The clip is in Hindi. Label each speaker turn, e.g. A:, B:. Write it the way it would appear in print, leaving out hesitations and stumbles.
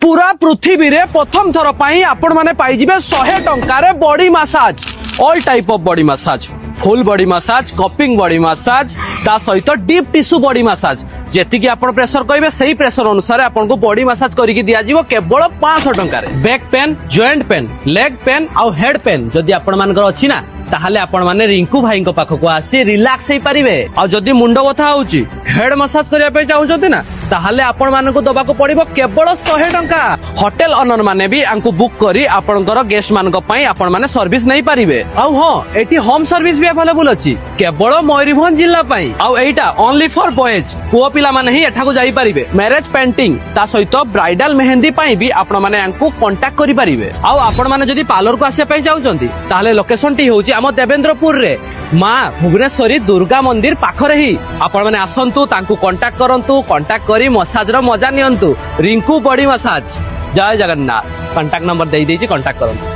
A: पूरा पृथ्वी रे प्रथम थर पाई आपण माने पाई जिबे 100 टंकार body massage all type of body massage full body massage cupping body massage ता सहित डीप टिश्यू बॉडी मसाज जेति कि आपण प्रेशर कहबे सही प्रेशर अनुसार आपण को बॉडी मसाज करिक दिया जीवो केवल 500 टंकार back pain joint pain leg pain आ हेड पेन जदि आपण मानकर अछि ना ताहले आपण माने रिंकू भाई को पाखको आसी रिलैक्स हे परिबे आ जदि मुंडो बथा होउची हेड मसाज करिया पे चाहउछथि ना ताहले आपण माने को दबा को पड़िबो केवल 100 टंका होटल ओनर माने भी आंकु बुक करी आपनकर गेस्ट मान को पई आपण माने सर्विस नै परिबे आ हां एठी होम सर्विस भी अवेलेबल अछि केवल मयूरभंज जिल्ला पई आ एटा ओनली फॉर बॉयज पुओ पिला माने ही एठा को जाई परिबे मैरिज पेंटिंग ता सहित ब्राइडल मेहंदी पई भी आपण माने आंकु कांटेक्ट करि परिबे आ आपण माने जदि पार्लर को आसे पई जाउचंती ताहले लोकेशन टी होउची आम देवेंद्रपुर रे माँ भुवनेश्वरी दुर्गा मंदिर पाखरे ही आपण माने आसंतु तांकु कांटेक्ट करंतु कांटेक्ट करी मसाज रो मजा नियंतु रिंकू बॉडी मसाज जय जगन्नाथ कांटेक्ट नंबर दे देछि कांटेक्ट करंतु।